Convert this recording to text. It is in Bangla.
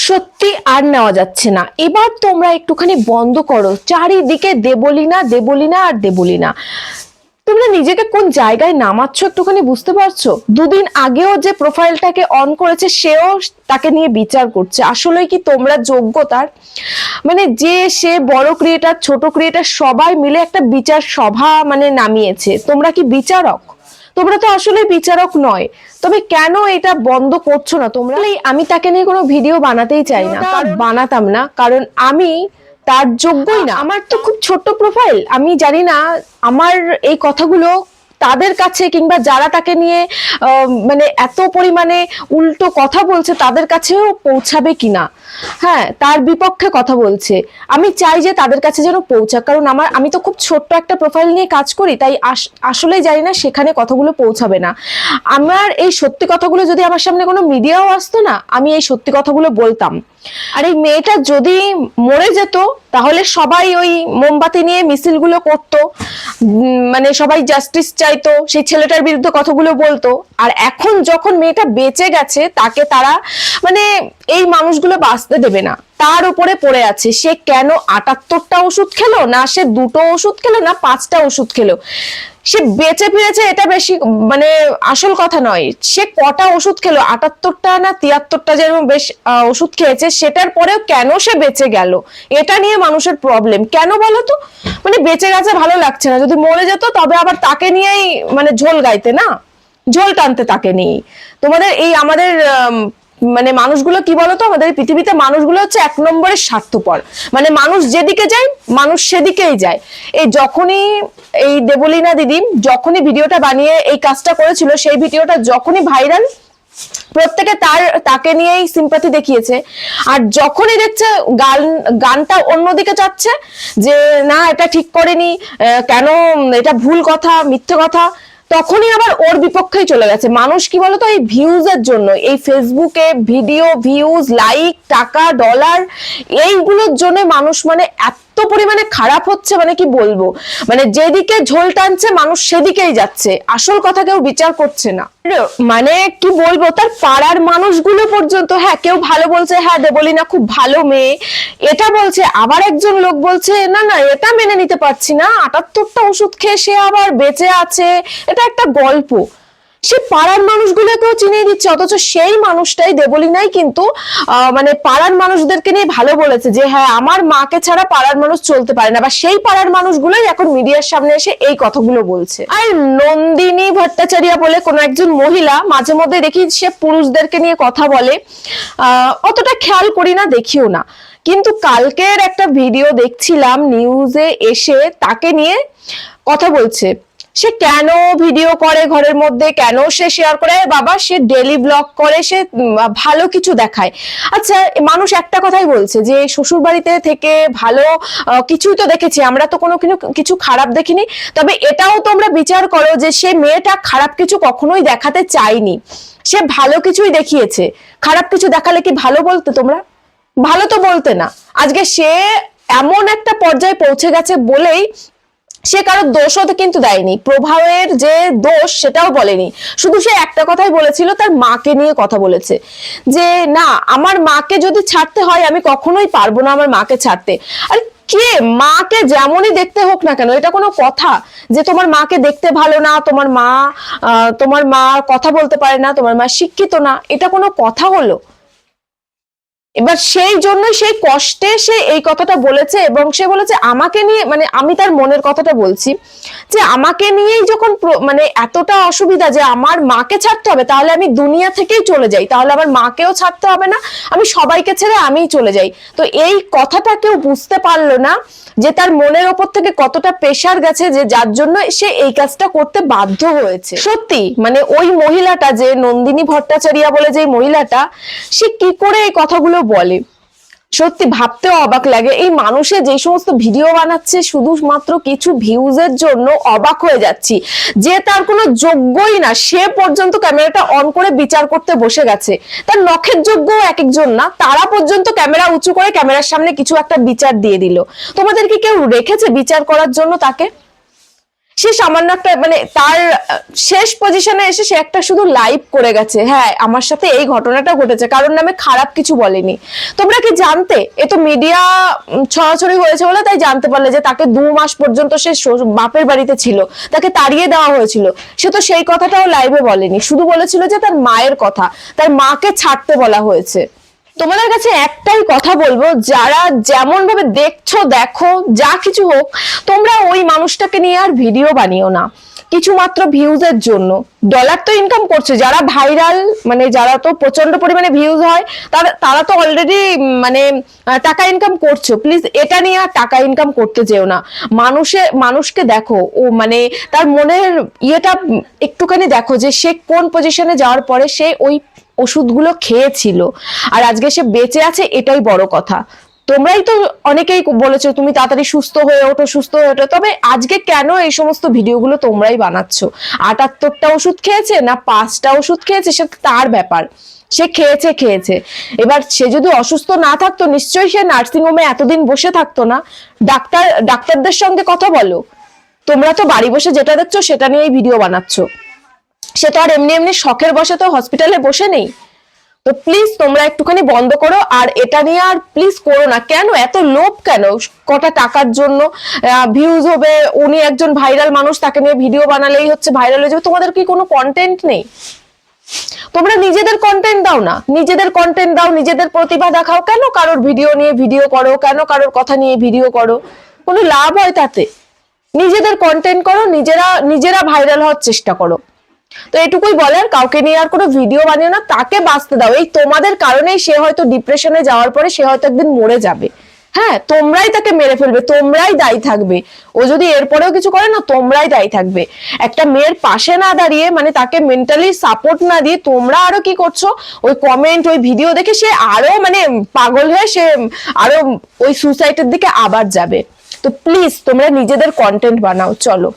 সত্যি আর নেওয়া যাচ্ছে না। এবার তোমরা একটুখানি বন্ধ করো, চারিদিকে দেবলীনা দেবলীনা আর দেবলীনা। তোমরা নিজেকে কোন জায়গায় নামাচ্ছ একটুখানি বুঝতে পারছো? দুদিন আগেও যে প্রোফাইলটাকে অন করেছে সেও তাকে নিয়ে বিচার করছে। আসলে কি তোমরা যোগ্য তার? মানে যে সে বড় ক্রিয়েটার ছোট ক্রিয়েটার সবাই মিলে একটা বিচার সভা মানে নামিয়েছে। তোমরা কি বিচারক? তোমরা তো আসলে বিচারক নয়। তবে কেন এটা বন্ধ করছো না তোমরা? আমি তাকে নিয়ে কোনো ভিডিও বানাতেই চাই না, বানাতাম না, কারণ আমি তার যোগ্যই না। আমার তো খুব ছোট্ট প্রোফাইল, আমি জানি না আমার এই কথাগুলো তাদের কাছে কিংবা যারা তাকে নিয়ে মানে এত পরিমাণে উল্টো কথা বলছে তাদের কাছেও পৌঁছাবে কিনা। হ্যাঁ, তার বিপক্ষে কথা বলছে, আমি চাই যে তাদের কাছে যেন পৌঁছাক, কারণ আমি তো খুব ছোট্ট একটা প্রোফাইল নিয়ে কাজ করি, তাই আসলে জানি না সেখানে কথাগুলো পৌঁছাবে না। আমার এই সত্যি কথাগুলো যদি আমার সামনে কোনো মিডিয়াও আসতো না, আমি এই সত্যি কথাগুলো বলতাম। আর এই মেয়েটা যদি মরে যেত তাহলে সবাই ওই মোমবাতি নিয়ে মিছিলগুলো করতো, মানে সবাই জাস্টিস চাইতো, সেই ছেলেটার বিরুদ্ধে কথাগুলো বলতো। আর এখন যখন মেয়েটা বেঁচে গেছে তাকে তারা মানে এই মানুষগুলো বাঁচতে দেবে না, তার উপরে পড়ে আছে। সে কেন 78টা ওষুধ খেলো না, সে 2টো ওষুধ খেলো না 5টা ওষুধ খেলো, সে বেঁচে ফিরেছে এটা বেশি মানে আসল কথা নয়। সে কটা ওষুধ খেলো, 78টা না 73টা যেরকম বেশ ওষুধ খেয়েছে, সেটার পরেও কেন সে বেঁচে গেল, এটা নিয়ে মানুষের প্রবলেম। কেন বলো তো? মানে বেঁচে গেছে ভালো লাগছে না, যদি মরে যেত তবে আবার তাকে নিয়েই মানে ঝোল গাইতে না, ঝোল টানতে তাকে নিয়ে। তোমাদের এই আমাদের মানে মানুষগুলো কি বলতো, আমাদের পৃথিবীতে মানুষগুলো হচ্ছে 1 নম্বরের স্বার্থপর। মানে মানুষ যেদিকে যায় মানুষ সেদিকেই যায়। এই যখনই এই দেবলীনা দিদি যখনই ভিডিওটা বানিয়ে এই কাজটা করেছিল, সেই ভিডিওটা যখনই ভাইরাল, প্রত্যেকে তাকে নিয়েই সিম্পাথি দেখিয়েছে। আর যখনই দেখছে গানটা অন্যদিকে যাচ্ছে যে না এটা ঠিক করেনি, কেন এটা ভুল কথা, মিথ্যে কথা, তখনই আবার ওর বিপক্ষেই চলে গেছে। মানুষ কি বলতো, এই ভিউজের জন্য, এই ফেসবুকে ভিডিও ভিউজ, লাইক, টাকা, ডলার, এইগুলোর জন্য মানুষ মানে এত পরিমাণে খারাপ হচ্ছে, মানে কি বলবো, মানে যেদিকে ঝোল টানছে মানুষ সেদিকেই যাচ্ছে, আসল কথা কেউ বিচার করছে না। মানে কি বলবো, তার পাড়ার মানুষগুলো পর্যন্ত, হ্যাঁ কেউ ভালো বলছে, হ্যাঁ দেবলীনা খুব ভালো মেয়ে এটা বলছে, আবার একজন লোক বলছে না না এটা মেনে নিতে পারছি না, 78টা ওষুধ খেয়ে সে আবার বেঁচে আছে, এটা একটা গল্প। সে পাড়ার মানুষগুলোকেও চিনিয়ে দিচ্ছে, অথচ সেই মানুষটাই দেবলীনাই কিন্তু মানে পাড়ার মানুষদেরকে নিয়ে ভালো বলেছে যে হ্যাঁ আমার মাকে ছাড়া পাড়ার মানুষ চলতে পারে না, বা সেই পাড়ার মানুষগুলোই এখন মিডিয়ার সামনে এসে এই কথাগুলো বলছে। আর নন্দিনী ভট্টাচার্য বলে কোন একজন মহিলা, মাঝে মধ্যে দেখি সে পুরুষদেরকে নিয়ে কথা বলে, অতটা খেয়াল করি না, দেখিও না, কিন্তু কালকের একটা ভিডিও দেখছিলাম নিউজে এসে তাকে নিয়ে কথা বলছে। সে কেন ভিডিও করে ঘরের মধ্যে, কেন সে শেয়ার করে, বাবা সে ডেইলি ব্লগ করে, সে ভালো কিছু দেখায়। আচ্ছা মানুষ একটা কথাই বলছে যে শ্বশুর বাড়িতে থেকে ভালো কিছুই তো দেখেছি আমরা, তো কোনো কিছু খারাপ দেখিনি। তবে এটাও তোমরা বিচার করো যে সে মেয়েটা খারাপ কিছু কখনোই দেখাতে চায়নি, সে ভালো কিছুই দেখিয়েছে। খারাপ কিছু দেখালে কি ভালো বলতে তোমরা? ভালো তো বলতে না। আজকে সে এমন একটা পর্যায়ে পৌঁছে গেছে বলেই সে কারো দোষও কিন্তু দেয়নি, প্রভাবের যে দোষ সেটাও বলেনি, শুধু সে একটা কথাই বলেছিল, তার মাকে নিয়ে কথা বলেছে যে না আমার মাকে যদি ছাড়তে হয় আমি কখনোই পারবো না আমার মাকে ছাড়তে। আর কে মাকে যেমনই দেখতে হোক না কেন, এটা কোনো কথা যে তোমার মাকে দেখতে ভালো না, তোমার মা কথা বলতে পারে না, তোমার মা শিক্ষিত না, এটা কোনো কথা হলো? এবার সেই জন্য সেই কষ্টে সে এই কথাটা বলেছে, এবং সে বলেছে আমাকে নিয়ে, মানে আমি তার মনের কথাটা বলছি যে আমাকে নিয়েই যখন মানে এতটা অসুবিধা যে আমার মাকে ছাড়তে হবে, তাহলে আমি দুনিয়া থেকেই চলে যাই, তাহলে আমার মাকেও ছাড়তে হবে না, আমি সবাইকে ছেড়ে আমিই চলে যাই। তো এই কথাটা কেউ বুঝতে পারলো না যে তার মনের ওপর থেকে কতটা প্রেশার গেছে, যে যার জন্য সে এই কাজটা করতে বাধ্য হয়েছে। সত্যি মানে ওই মহিলাটা, যে নন্দিনী ভট্টাচার্য বলে যে মহিলাটা, সে কি করে এই কথাগুলো বলে, সত্যি ভাবতেও অবাক লাগে। এই মানুষে যে সমস্ত ভিডিও বানাচ্ছে শুধুমাত্র কিছু ভিউজের জন্য, অবাক হয়ে যাচ্ছি যে তার কোনো যোগ্যই না, সে পর্যন্ত ক্যামেরাটা অন করে বিচার করতে বসে গেছে। তার নখের যোগ্য এক একজন না, তারা পর্যন্ত ক্যামেরা উঁচু করে ক্যামেরার সামনে কিছু একটা বিচার দিয়ে দিল। তোমাদের কি কেউ রেখেছে বিচার করার জন্য তাকে? সে সামান্য একটা মানে তার শেষ পজিশনে এসে সে একটা শুধু লাইভ করে গেছে, হ্যাঁ আমার সাথে এই ঘটনাটা ঘটেছে, কারোর নামে খারাপ কিছু বলেনি। তোমরা কি জানতে? এ তো মিডিয়া ছড়াছড়ি হয়েছে বলে তাই জানতে পারলে যে তাকে 2 মাস পর্যন্ত সে বাপের বাড়িতে ছিল, তাকে তাড়িয়ে দেওয়া হয়েছিল। সে তো সেই কথাটাও লাইভে বলেনি, শুধু বলেছিল যে তার মায়ের কথা, তার মাকে ছাড়তে বলা হয়েছে। তোমাদের কাছে একটাই কথা বলবো, যারা যেমন ভাবে দেখছো দেখো, যা কিছু হোক, তোমরা ওই মানুষটাকে নিয়ে আর ভিডিও বানিও না কিছু মাত্র ভিউজের জন্য। ডলার তো ইনকাম করছে, যারা ভাইরাল মানে যারা তো প্রচন্ড পরিমাণে ভিউজ হয় তারা তো অলরেডি মানে টাকা ইনকাম করছো। প্লিজ এটা নিয়ে আর টাকা ইনকাম করতে যেও না। মানুষকে দেখো, ও মানে তার মনের ইয়েটা একটুখানি দেখো যে সে কোন পজিশনে যাওয়ার পরে সে ওই ওষুধগুলো খেয়েছিল আর আজকে সে বেঁচে আছে, এটাই বড় কথা। তোমরাই তো অনেকেই বলেছো তুমি তাড়াতাড়ি সুস্থ হয়ে ওঠো, সুস্থ হয়ে ওঠো, তবে আজকে কেন এই সমস্ত ভিডিওগুলো তোমরাই বানাচ্ছ? 78টা ওষুধ খেয়েছে না 5টা ওষুধ খেয়েছে সে তার ব্যাপার, সে খেয়েছে। এবার সে যদি অসুস্থ না থাকতো নিশ্চয়ই সে নার্সিং হোমে এতদিন বসে থাকতো না। ডাক্তারদের সঙ্গে কথা বলো। তোমরা তো বাড়ি বসে যেটা দেখছো সেটা নিয়েই ভিডিও বানাচ্ছ। সে তো আর এমনি এমনি শখের বসে তো হসপিটালে বসে নেই। তো প্লিজ তোমরা একটুখানি বন্ধ করো, আর এটা নিয়ে আর প্লিজ করো না। কেন এত লোভ? কেন কটা টাকার জন্য ভিউজ হবে, উনি একজন ভাইরাল মানুষ, তাকে নিয়ে ভিডিও বানালেই হচ্ছে ভাইরাল হয়ে যাবে? তোমাদের কি কোনো কন্টেন্ট নেই? তোমরা নিজেদের কন্টেন্ট দাও না, নিজেদের কন্টেন্ট দাও, নিজেদের প্রতিভা দেখাও। কেন কারোর ভিডিও নিয়ে ভিডিও করো? কেন কারোর কথা নিয়ে ভিডিও করো? কোনো লাভ হয় তাতে? নিজেদের কন্টেন্ট করো, নিজেরা ভাইরাল হওয়ার চেষ্টা করো। তো এটুকুই বলার, কাউকে নিয়ে আর কোনো ভিডিও বানিও না, তাকে বাঁচতে দাও। এই তোমাদের কারণেই সে হয়তো ডিপ্রেশনে যাওয়ার পরে সে হয়তো একদিন মরে যাবে। হ্যাঁ, তোমরাই তাকে মেরে ফেলবে, তোমরাই দায়ী থাকবে। ও যদি এরপরেও কিছু করে না, তোমরাই দায়ী থাকবে। একটা মেয়ের পাশে না দাঁড়িয়ে মানে তাকে মেন্টালি সাপোর্ট না দিয়ে তোমরা আরো কি করছো? ওই কমেন্ট, ওই ভিডিও দেখে সে আরো মানে পাগল হয়ে সে আরো ওই সুসাইডের দিকে আবার যাবে। তো প্লিজ তোমরা নিজেদের কন্টেন্ট বানাও, চলো।